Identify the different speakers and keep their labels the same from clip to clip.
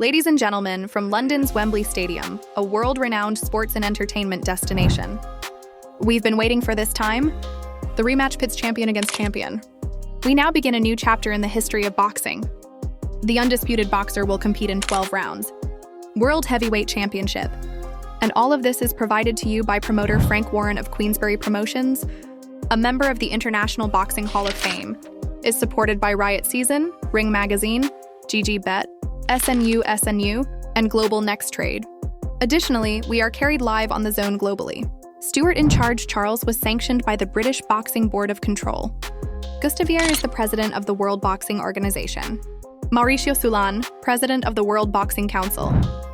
Speaker 1: Ladies and gentlemen, from London's Wembley Stadium, a world-renowned sports and entertainment destination. We've been waiting for this time. The rematch pits champion against champion. We now begin a new chapter in the history of boxing. The undisputed boxer will compete in 12 rounds. World Heavyweight Championship. And all of this is provided to you by promoter Frank Warren of Queensberry Promotions, a member of the International Boxing Hall of Fame, is supported by Riot Season, Ring Magazine, GG Bet, SNU, and Global Next Trade. Additionally, we are carried live on the zone globally. Stewart in charge Charles was sanctioned by the British Boxing Board of Control. Gustavier is the president of the World Boxing Organization. Mauricio Sulan, president of the World Boxing Council.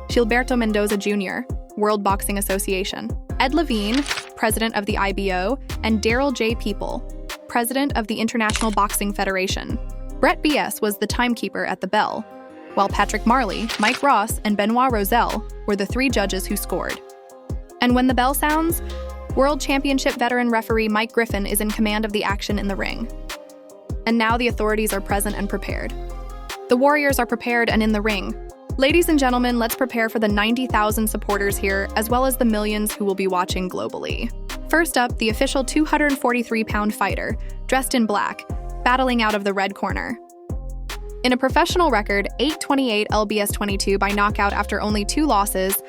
Speaker 1: Gilberto Mendoza Jr., World Boxing Association. Ed Levine, president of the IBO, and Daryl J. People, president of the International Boxing Federation. Brett B.S. was the timekeeper at the bell, while Patrick Marley, Mike Ross, and Benoit Roselle were the three judges who scored. And when the bell sounds, World Championship veteran referee Mike Griffin is in command of the action in the ring. And now the authorities are present and prepared. The warriors are prepared and in the ring. Ladies and gentlemen, let's prepare for the 90,000 supporters here, as well as the millions who will be watching globally. First up, the official 243-pound fighter, dressed in black, battling out of the red corner. In a professional record, 828 lbs 22 by knockout after only 2 losses,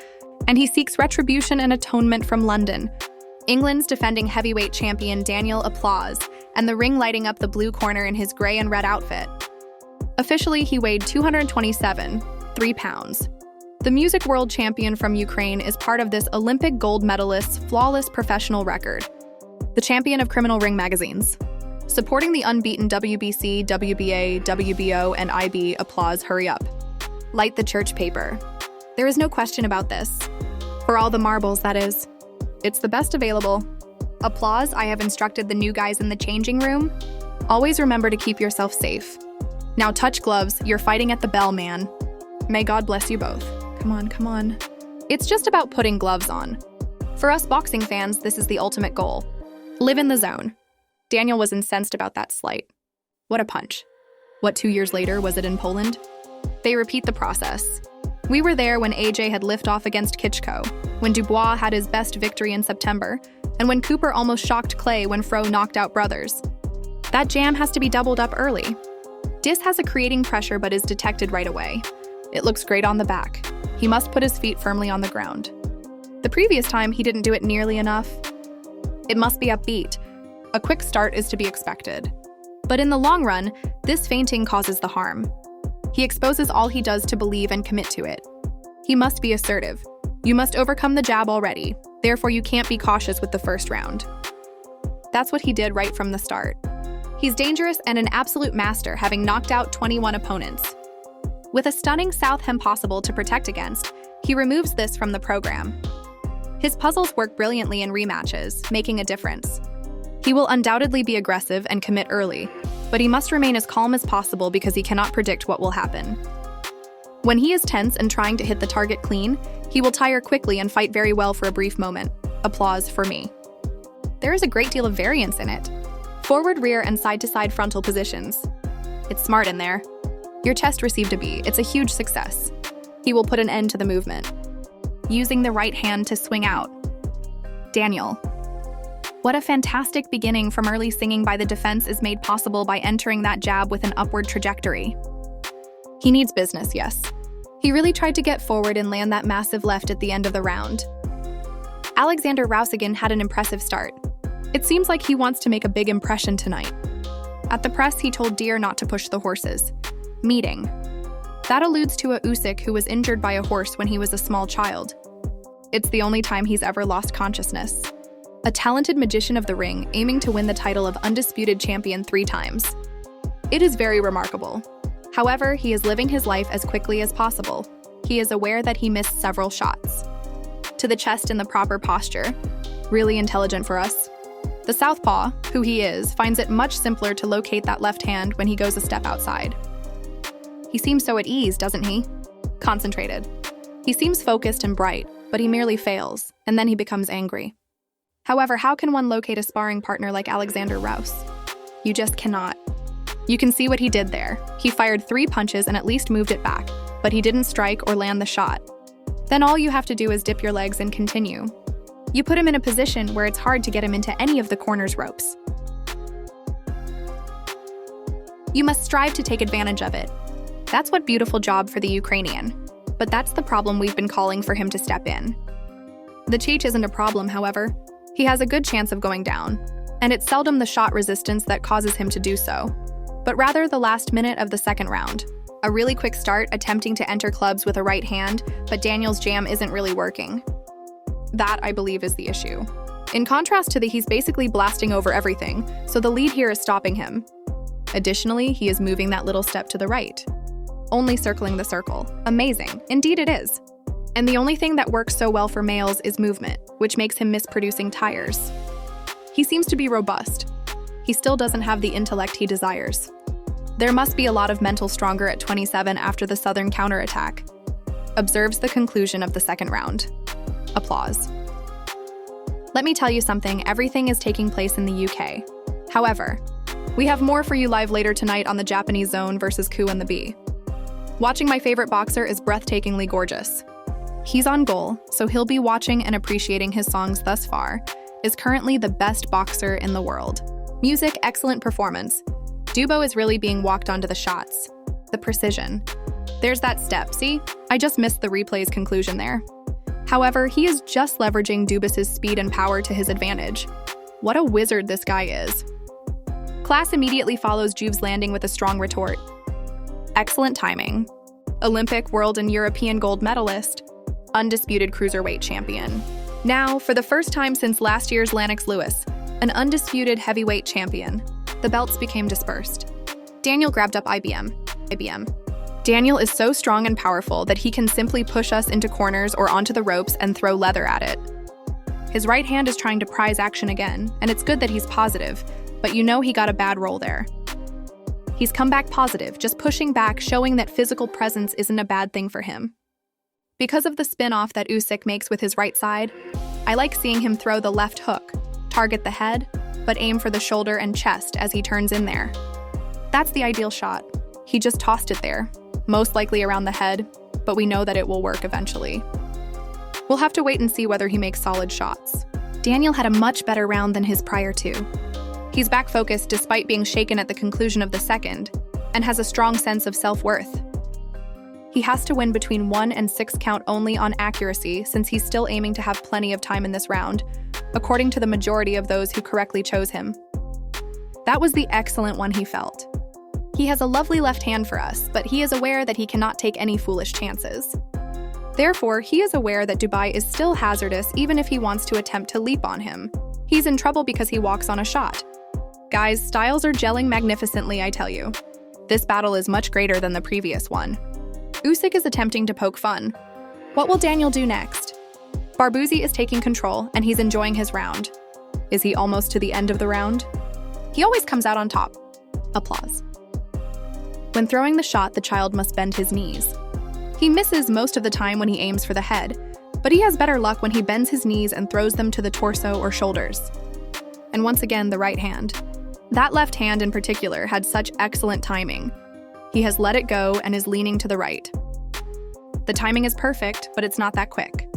Speaker 1: and he seeks retribution and atonement from London. England's defending heavyweight champion Daniel Applause, and the ring lighting up the blue corner in his gray and red outfit. Officially, he weighed 227.3 pounds. The music world champion from Ukraine is part of this Olympic gold medalist's flawless professional record. The champion of criminal ring magazines. Supporting the unbeaten WBC, WBA, WBO, and IB, Applause, hurry up. Light the church paper. There is no question about this. For all the marbles, that is. It's the best available. Applause, I have instructed the new guys in the changing room. Always remember to keep yourself safe. Now touch gloves, you're fighting at the bell, man. May God bless you both. Come on. It's just about putting gloves on. For us boxing fans, this is the ultimate goal. Live in the zone. Daniel was incensed about that slight. What a punch. What, 2 years later, was it in Poland? They repeat the process. We were there when AJ had liftoff against Kitschko, when Dubois had his best victory in September, and when Cooper almost shocked Clay when Fro knocked out Brothers. That jam has to be doubled up early. Dis has a creating pressure but is detected right away. It looks great on the back. He must put his feet firmly on the ground. The previous time, he didn't do it nearly enough. It must be upbeat. A quick start is to be expected. But in the long run, this feinting causes the harm. He exposes all he does to believe and commit to it. He must be assertive. You must overcome the jab already, therefore you can't be cautious with the first round. That's what he did right from the start. He's dangerous and an absolute master, having knocked out 21 opponents. With a stunning south hem possible to protect against, he removes this from the program. His puzzles work brilliantly in rematches, making a difference. He will undoubtedly be aggressive and commit early, but he must remain as calm as possible because he cannot predict what will happen. When he is tense and trying to hit the target clean, he will tire quickly and fight very well for a brief moment. Applause for me. There is a great deal of variance in it. Forward, rear, and side-to-side frontal positions. It's smart in there. Your chest received a B. It's a huge success. He will put an end to the movement. Using the right hand to swing out. Daniel. What a fantastic beginning from early singing by the defense is made possible by entering that jab with an upward trajectory. He needs business, yes. He really tried to get forward and land that massive left at the end of the round. Oleksandr Usyk had an impressive start. It seems like he wants to make a big impression tonight. At the press, he told Deere not to push the horses. Meeting. That alludes to a Usyk who was injured by a horse when he was a small child. It's the only time he's ever lost consciousness. A talented magician of the ring, aiming to win the title of Undisputed Champion 3 times. It is very remarkable. However, he is living his life as quickly as possible. He is aware that he missed several shots. To the chest in the proper posture. Really intelligent for us. The southpaw, who he is, finds it much simpler to locate that left hand when he goes a step outside. He seems so at ease, doesn't he? Concentrated. He seems focused and bright, but he merely fails, and then he becomes angry. However, how can one locate a sparring partner like Alexander Rouse? You just cannot. You can see what he did there. He fired 3 punches and at least moved it back. but he didn't strike or land the shot. Then all you have to do is dip your legs and continue. You put him in a position where it's hard to get him into any of the corner's ropes. You must strive to take advantage of it. That's what beautiful job for the Ukrainian. But that's the problem we've been calling for him to step in. The cheat isn't a problem, however. He has a good chance of going down, and it's seldom the shot resistance that causes him to do so, but rather the last minute of the second round. A really quick start attempting to enter clubs with a right hand, but Daniel's jam isn't really working. That, I believe, is the issue. In contrast to he's basically blasting over everything, so the lead here is stopping him. Additionally, he is moving that little step to the right. Only circling the circle. Amazing. Indeed it is. And the only thing that works so well for males is movement, which makes him miss producing tires. He seems to be robust. He still doesn't have the intellect he desires. There must be a lot of mental stronger at 27 after the Southern counterattack. Observes the conclusion of the second round. Applause. Let me tell you something, everything is taking place in the UK. However, we have more for you live later tonight on the Japanese Zone versus Ku and the Bee. Watching my favorite boxer is breathtakingly gorgeous. He's on goal, so he'll be watching and appreciating his songs thus far, is currently the best boxer in the world. Music, excellent performance. Dubois is really being walked onto the shots. The precision. There's that step, see? I just missed the replay's conclusion there. However, he is just leveraging Dubois' speed and power to his advantage. What a wizard this guy is. Class immediately follows Juve's landing with a strong retort. Excellent timing. Olympic, world, and European gold medalist. Undisputed cruiserweight champion. Now, for the first time since last year's Lennox Lewis, an undisputed heavyweight champion. The belts became dispersed. Daniel grabbed up IBM. Daniel is so strong and powerful that he can simply push us into corners or onto the ropes and throw leather at it. His right hand is trying to prize action again, and it's good that he's positive, but you know he got a bad roll there. He's come back positive, just pushing back, showing that physical presence isn't a bad thing for him. Because of the spin-off that Usyk makes with his right side, I like seeing him throw the left hook, target the head, but aim for the shoulder and chest as he turns in there. That's the ideal shot. He just tossed it there, most likely around the head, but we know that it will work eventually. We'll have to wait and see whether he makes solid shots. Daniel had a much better round than his prior two. He's back focused despite being shaken at the conclusion of the second, and has a strong sense of self-worth. He has to win between 1 and 6 count only on accuracy since he's still aiming to have plenty of time in this round, according to the majority of those who correctly chose him. That was the excellent one he felt. He has a lovely left hand for us, but he is aware that he cannot take any foolish chances. Therefore, he is aware that Dubois is still hazardous even if he wants to attempt to leap on him. He's in trouble because he walks on a shot. Guys, styles are gelling magnificently, I tell you. This battle is much greater than the previous one. Usyk is attempting to poke fun. What will Daniel do next? Barbuzzi is taking control, and he's enjoying his round. Is he almost to the end of the round? He always comes out on top. Applause. When throwing the shot, the child must bend his knees. He misses most of the time when he aims for the head, but he has better luck when he bends his knees and throws them to the torso or shoulders. And once again, the right hand. That left hand in particular had such excellent timing. He has let it go and is leaning to the right. The timing is perfect, but it's not that quick.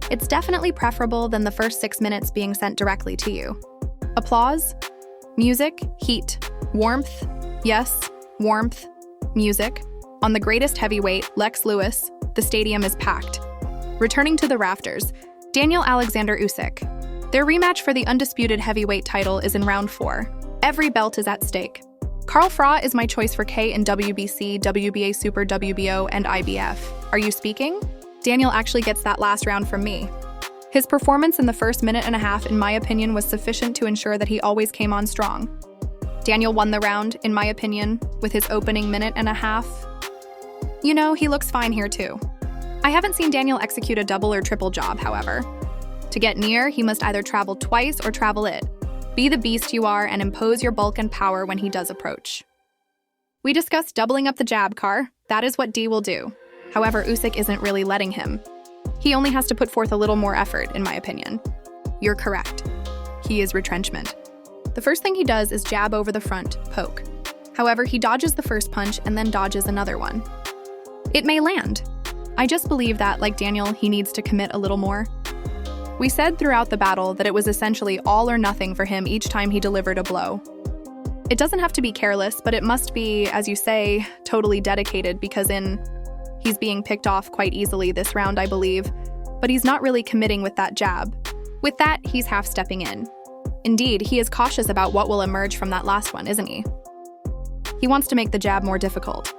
Speaker 1: It's definitely preferable than the first 6 minutes being sent directly to you. Applause, music, heat, warmth, yes, warmth, music. On the greatest heavyweight, Lex Lewis, the stadium is packed. Returning to the rafters, Daniel Oleksandr Usyk. Their rematch for the undisputed heavyweight title is in round 4. Every belt is at stake. Carl Fra is my choice for K in WBC, WBA Super WBO, and IBF. Are you speaking? Daniel actually gets that last round from me. His performance in the first minute and a half, in my opinion, was sufficient to ensure that he always came on strong. Daniel won the round, in my opinion, with his opening minute and a half. You know, he looks fine here too. I haven't seen Daniel execute a double or triple job, however. To get near, he must either travel twice or travel it. Be the beast you are and impose your bulk and power when he does approach. We discussed doubling up the jab, Carr. That is what D will do. However, Usyk isn't really letting him. He only has to put forth a little more effort, in my opinion. You're correct. He is retrenchment. The first thing he does is jab over the front, poke. However, he dodges the first punch and then dodges another one. It may land. I just believe that, like Daniel, he needs to commit a little more. We said throughout the battle that it was essentially all or nothing for him each time he delivered a blow. It doesn't have to be careless, but it must be, as you say, totally dedicated because he's being picked off quite easily this round, I believe, but he's not really committing with that jab. With that, he's half-stepping in. Indeed, he is cautious about what will emerge from that last one, isn't he? He wants to make the jab more difficult.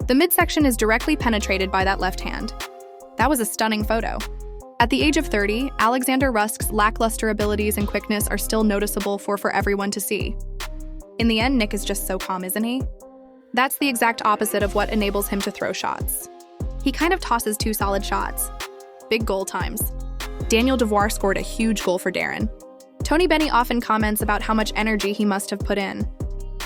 Speaker 1: The midsection is directly penetrated by that left hand. That was a stunning photo. At the age of 30, Oleksandr Usyk's lackluster abilities and quickness are still noticeable for everyone to see. In the end, Nick is just so calm, isn't he? That's the exact opposite of what enables him to throw shots. He kind of tosses two solid shots. Big goal times. Daniel Dubois scored a huge goal for Darren. Tony Benny often comments about how much energy he must have put in.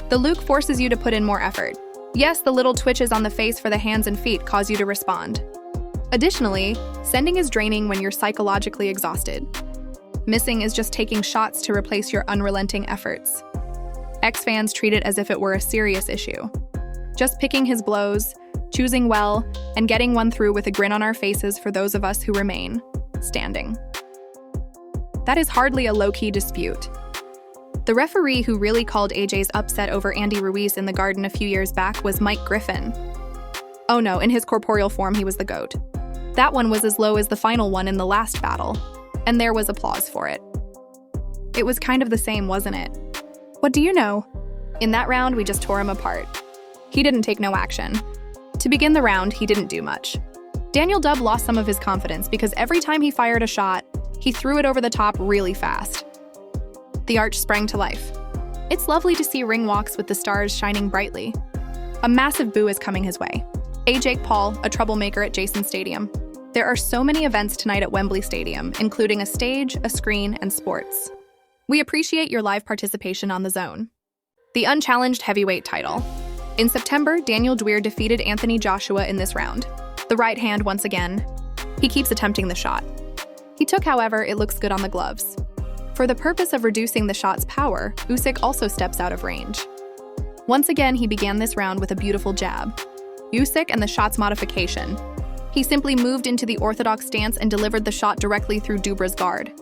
Speaker 1: The Luke forces you to put in more effort. Yes, the little twitches on the face for the hands and feet cause you to respond. Additionally, sending is draining when you're psychologically exhausted. Missing is just taking shots to replace your unrelenting efforts. Ex-fans treat it as if it were a serious issue. Just picking his blows, choosing well, and getting one through with a grin on our faces for those of us who remain standing. That is hardly a low-key dispute. The referee who really called AJ's upset over Andy Ruiz in the Garden a few years back was Mike Griffin. Oh no, in his corporeal form he was the GOAT. That one was as low as the final one in the last battle, and there was applause for it. It was kind of the same, wasn't it? What do you know? In that round, we just tore him apart. He didn't take no action. To begin the round, he didn't do much. Daniel Dubb lost some of his confidence because every time he fired a shot, he threw it over the top really fast. The arch sprang to life. It's lovely to see ring walks with the stars shining brightly. A massive boo is coming his way. Jake Paul, a troublemaker at Jason Stadium. There are so many events tonight at Wembley Stadium, including a stage, a screen, and sports. We appreciate your live participation on The Zone. The unchallenged heavyweight title. In September, Daniel Dubois defeated Anthony Joshua in this round. The right hand once again. He keeps attempting the shot. He took, however, it looks good on the gloves. For the purpose of reducing the shot's power, Usyk also steps out of range. Once again, he began this round with a beautiful jab. Usyk and the shot's modification. He simply moved into the orthodox stance and delivered the shot directly through Dubois' guard.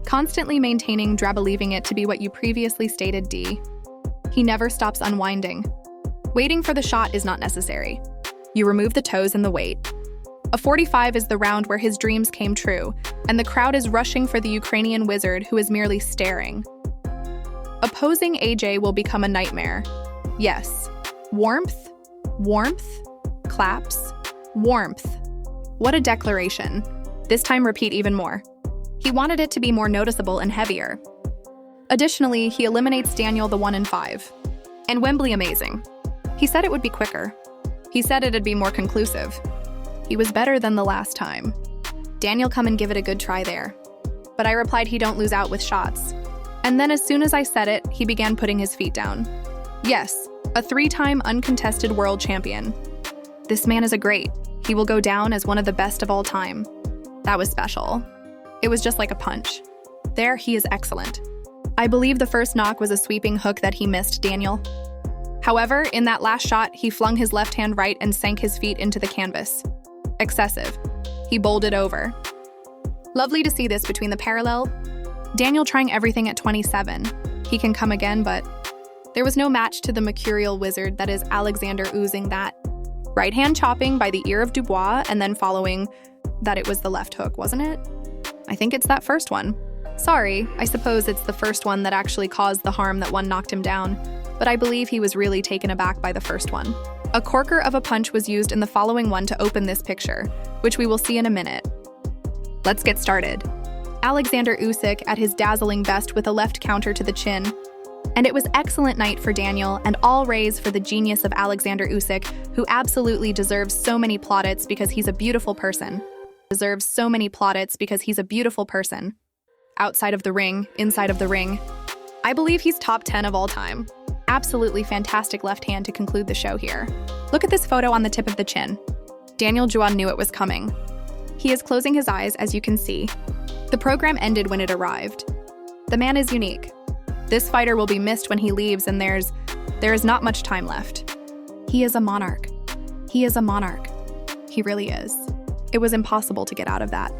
Speaker 1: Constantly maintaining, believing it to be what you previously stated, D. He never stops unwinding. Waiting for the shot is not necessary. You remove the toes and the weight. A 45 is the round where his dreams came true, and the crowd is rushing for the Ukrainian wizard who is merely staring. Opposing AJ will become a nightmare. Yes. Warmth, warmth, claps, warmth. What a declaration. This time repeat even more. He wanted it to be more noticeable and heavier. Additionally, he eliminates Daniel the 1 in 5. And Wembley amazing. He said it would be quicker. He said it'd be more conclusive. He was better than the last time. Daniel, come and give it a good try there. But I replied he don't lose out with shots. And then as soon as I said it, he began putting his feet down. Yes, a 3-time uncontested world champion. This man is a great. He will go down as one of the best of all time. That was special. It was just like a punch. There, he is excellent. I believe the first knock was a sweeping hook that he missed, Daniel. However, in that last shot, he flung his left hand right and sank his feet into the canvas. Excessive. He bowled it over. Lovely to see this between the parallel. Daniel trying everything at 27. He can come again, but there was no match to the mercurial wizard that is Oleksandr Usyk. That right hand chopping by the ear of Dubois and then following that it was the left hook, wasn't it? I think it's that first one. Sorry, I suppose it's the first one that actually caused the harm that one knocked him down, but I believe he was really taken aback by the first one. A corker of a punch was used in the following one to open this picture, which we will see in a minute. Let's get started. Oleksandr Usyk at his dazzling best with a left counter to the chin. And it was excellent night for Daniel, and all raise for the genius of Oleksandr Usyk, who absolutely deserves so many plaudits because he's a beautiful person. Deserves so many plaudits because he's a beautiful person. Outside of the ring, inside of the ring. I believe he's top 10 of all time. Absolutely fantastic left hand to conclude the show here. Look at this photo on the tip of the chin. Daniel Juan knew it was coming. He is closing his eyes, as you can see. The program ended when it arrived. The man is unique. This fighter will be missed when he leaves, and there is not much time left. He is a monarch. He is a monarch. He really is. It was impossible to get out of that.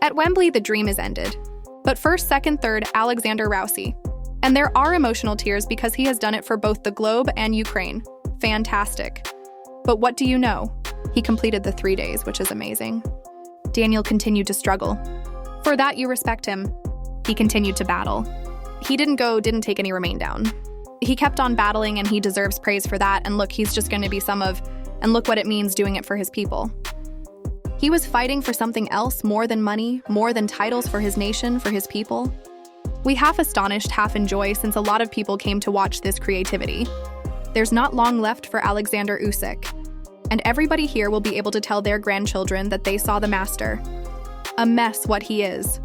Speaker 1: At Wembley, the dream is ended. But first, second, third, Oleksandr Usyk. And there are emotional tears because he has done it for both the globe and Ukraine. Fantastic. But what do you know? He completed the 3 days, which is amazing. Daniel continued to struggle. For that, you respect him. He continued to battle. He didn't take any remain down. He kept on battling, and he deserves praise for that. And look, he's just going to be and look what it means doing it for his people. He was fighting for something else, more than money, more than titles, for his nation, for his people. We half astonished, half enjoy, since a lot of people came to watch this creativity. There's not long left for Oleksandr Usyk, and everybody here will be able to tell their grandchildren that they saw the master. A mess what he is.